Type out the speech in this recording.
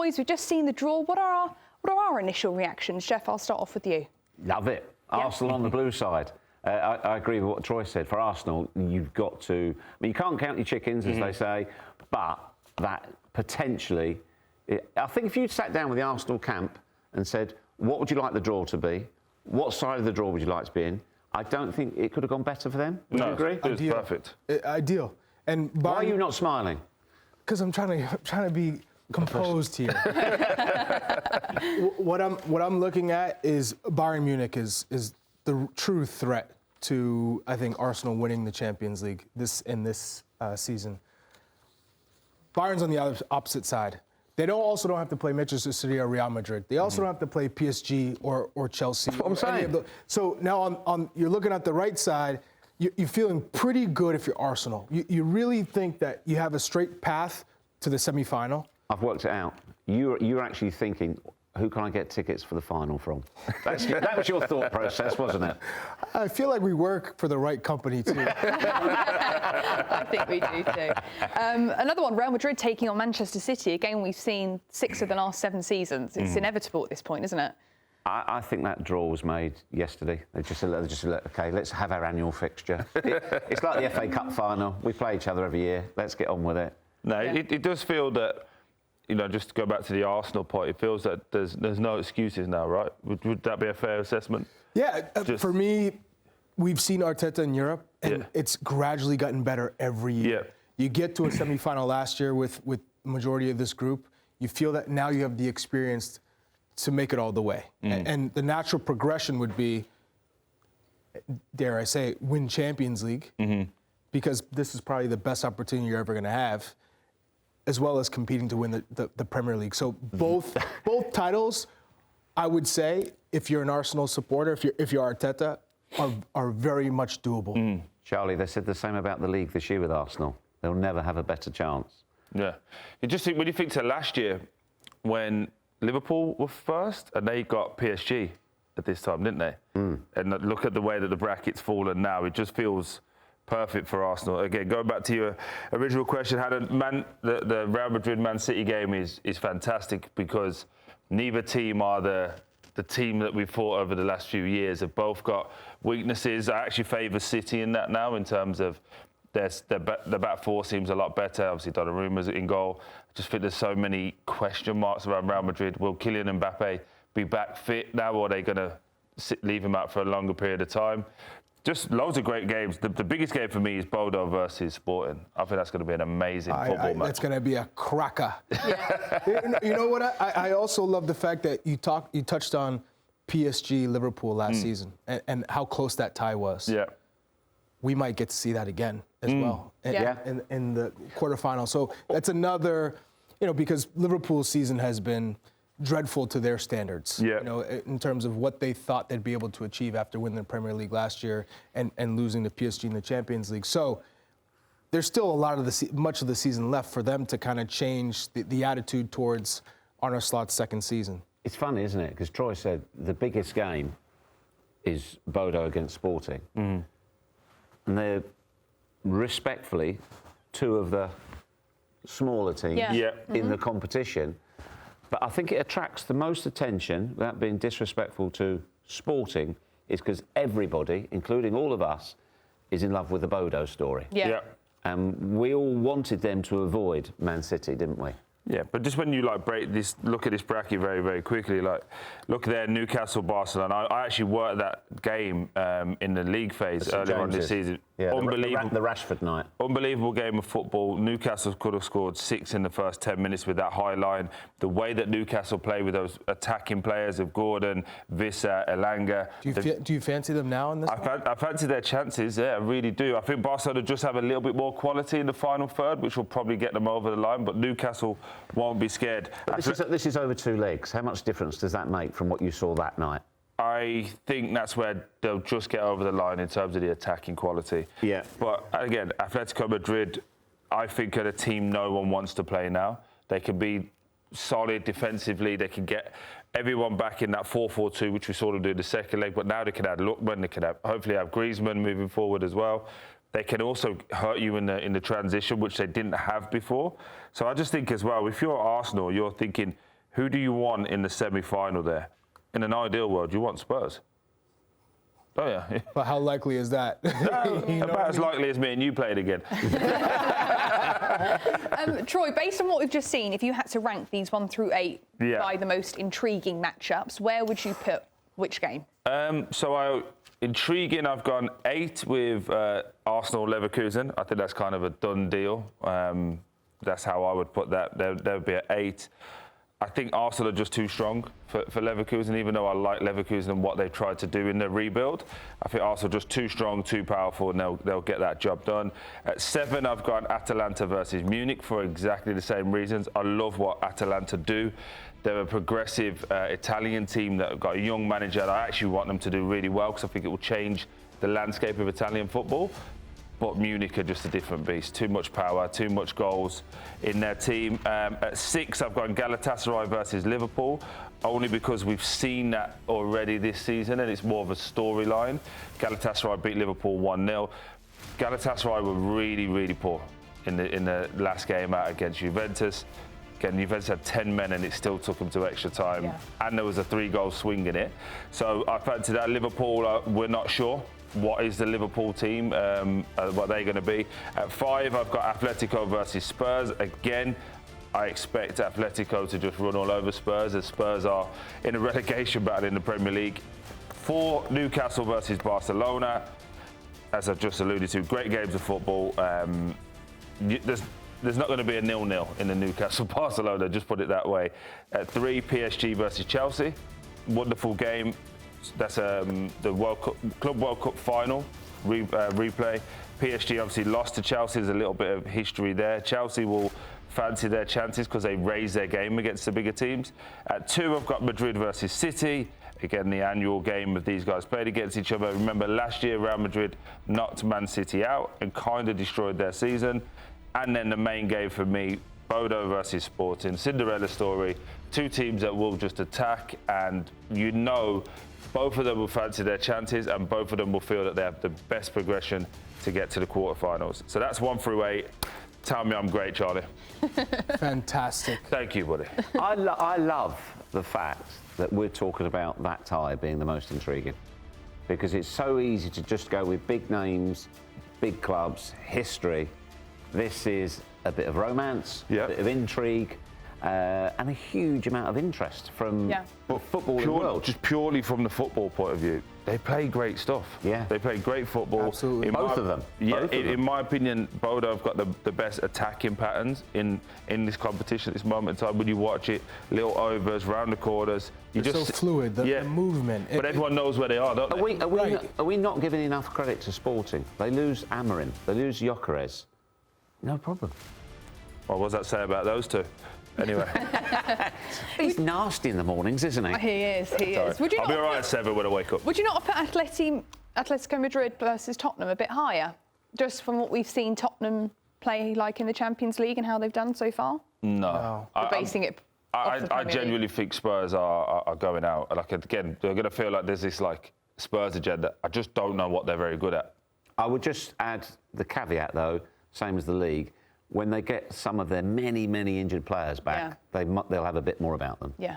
boys, we've just seen the draw. What are our initial reactions? Jeff, I'll start off with you. Love it. Yep. Arsenal on the blue side. I agree with what Troy said. For Arsenal, you've got to... I mean, you can't count your chickens, as they say, but that potentially... I think if you'd sat down with the Arsenal camp and said, what would you like the draw to be? What side of the draw would you like to be in? I don't think it could have gone better for them. Would you agree? It was perfect. Ideal. And why are you not smiling? Because I'm trying to be composed here. What I'm looking at is Bayern Munich is the true threat to, I think, Arsenal winning the Champions League this season. Bayern's on the opposite side. They also don't have to play Manchester City or Real Madrid. They also don't have to play PSG or Chelsea. That's what I'm saying. So now you're looking at the right side. You're feeling pretty good if you're Arsenal. You really think that you have a straight path to the semi-final? I've worked it out. You're actually thinking, who can I get tickets for the final from? That was your thought process, wasn't it? I feel like we work for the right company, too. I think we do, too. Another one, Real Madrid taking on Manchester City, a game we've seen 6 of the last 7 seasons. It's inevitable at this point, isn't it? I think that draw was made yesterday. They just said, OK, let's have our annual fixture. It's like the FA Cup final. We play each other every year. Let's get on with it. No, it does feel that, you know, just to go back to the Arsenal point, it feels that there's no excuses now, right? Would that be a fair assessment? Yeah, for me, we've seen Arteta in Europe, and it's gradually gotten better every year. Yeah. You get to a semi-final last year with the majority of this group. You feel that now you have the experience to make it all the way. And the natural progression would be, dare I say, win Champions League, because this is probably the best opportunity you're ever going to have, as well as competing to win the Premier League. So both titles, I would say, if you're an Arsenal supporter, if you're Arteta, are very much doable. Charlie, they said the same about the league this year with Arsenal. They'll never have a better chance. Yeah. You just think, when you think to last year, when Liverpool were first and they got PSG at this time, didn't they? And look at the way that the bracket's fallen now. It just feels perfect for Arsenal. Again, going back to your original question, how the Real Madrid-Man City game is fantastic, because neither team are the team that we've fought over the last few years. Have both got weaknesses. I actually favour City in that now, in terms of the back four seems a lot better. Obviously, Donnarumma's in goal. I just think there's so many question marks around Real Madrid. Will Kylian Mbappe be back fit now, or are they going to leave him out for a longer period of time? Just loads of great games. The biggest game for me is Bodø versus Sporting. I think that's going to be an amazing football match. That's going to be a cracker. You know what? I also love the fact that you touched on PSG Liverpool last season and how close that tie was. Yeah. We might get to see that again as well in the quarterfinal. So that's another, because Liverpool's season has been dreadful to their standards, in terms of what they thought they'd be able to achieve after winning the Premier League last year and losing to PSG in the Champions League. So there's still much of the season left for them to kind of change the attitude towards Arne Slot's second season. It's funny, isn't it? Because Troy said the biggest game is Bodø against Sporting. And they're, respectfully, 2 of the smaller teams in the competition. But I think it attracts the most attention, without being disrespectful to Sporting, is because everybody, including all of us, is in love with the Bodø story. And we all wanted them to avoid Man City, didn't we? Yeah, but just when you look at this bracket very, very quickly, look there, Newcastle, Barcelona. I actually worked that game in the league phase earlier on this season. Yeah, unbelievable. The Rashford night. Unbelievable game of football. Newcastle could have scored 6 in the first 10 minutes with that high line. The way that Newcastle play with those attacking players of Gordon, Vissa, Elanga. Do you fancy them now in this? I fancy their chances, I really do. I think Barcelona just have a little bit more quality in the final third, which will probably get them over the line, but Newcastle won't be scared. But this is over 2 legs. How much difference does that make from what you saw that night? I think that's where they'll just get over the line in terms of the attacking quality. Yeah. But again, Atletico Madrid, I think, are a team no one wants to play now. They can be solid defensively. They can get everyone back in that 4-4-2, which we saw them do the second leg. But now they can add Lookman. They can hopefully have Griezmann moving forward as well. They can also hurt you in the transition, which they didn't have before. So I just think as well, if you're Arsenal, you're thinking, Who do you want in the semi-final there? In an ideal world, you want Spurs. Oh, yeah. But how likely is that? About as likely as me and you played again. Troy, based on what we've just seen, if you had to rank these 1 through 8 by the most intriguing matchups, where would you put which game? Intriguing, I've gone 8 with Arsenal Leverkusen. I think that's kind of a done deal. That's how I would put that. There would be an 8. I think Arsenal are just too strong for Leverkusen, even though I like Leverkusen and what they've tried to do in their rebuild. I think Arsenal are just too strong, too powerful, and they'll get that job done. At 7, I've got Atalanta versus Munich for exactly the same reasons. I love what Atalanta do. They're a progressive Italian team that have got a young manager, and I actually want them to do really well because I think it will change the landscape of Italian football. But Munich are just a different beast. Too much power, too much goals in their team. At 6, I've got Galatasaray versus Liverpool, only because we've seen that already this season, and it's more of a storyline. Galatasaray beat Liverpool 1-0. Galatasaray were really, really poor in the last game out against Juventus. Again, Juventus had 10 men and it still took them to extra time. And there was a 3-goal swing in it. So I fancy that. Liverpool, we're not sure. What is the Liverpool team, what they're going to be. At 5, I've got Atletico versus Spurs. Again, I expect Atletico to just run all over Spurs, as Spurs are in a relegation battle in the Premier League. 4, Newcastle versus Barcelona. As I've just alluded to, great games of football. There's not going to be a 0-0 in the Newcastle-Barcelona, just put it that way. At 3, PSG versus Chelsea. Wonderful game. That's the Club World Cup final replay. PSG obviously lost to Chelsea. There's a little bit of history there. Chelsea will fancy their chances because they raise their game against the bigger teams. At 2, I've got Madrid versus City. Again, the annual game of these guys played against each other. Remember, last year, Real Madrid knocked Man City out and kind of destroyed their season. And then the main game for me, Bodø versus Sporting. Cinderella story. 2 teams that will just attack, and both of them will fancy their chances, and both of them will feel that they have the best progression to get to the quarterfinals. So that's 1 through 8. Tell me I'm great, Charlie. Fantastic. Thank you, buddy. I love the fact that we're talking about that tie being the most intriguing, because it's so easy to just go with big names, big clubs, history. This is a bit of romance, a bit of intrigue, and a huge amount of interest from football in the world. Just purely from the football point of view, they play great stuff. Yeah. They play great football. Absolutely. Both of them. In my opinion, Bodø have got the best attacking patterns in this competition at this moment in time. When you watch it, little overs, round the corners. It's so fluid, the movement. But everyone knows where they are, don't they? Are we not giving enough credit to Sporting? They lose Amorim, they lose Gyökeres. No problem. What does that say about those two? Anyway. He's nasty in the mornings, isn't he? He is. I'll be all right at 7 when I wake up. Would you not have put Atletico Madrid versus Tottenham a bit higher, just from what we've seen Tottenham play like in the Champions League and how they've done so far? No. We're basing it off the I Premier genuinely League. think Spurs are going out. Like, again, they're going to feel like there's this Spurs agenda. I just don't know what they're very good at. I would just add the caveat, though, same as the league. When they get some of their many, many injured players back, they'll have a bit more about them. Yeah.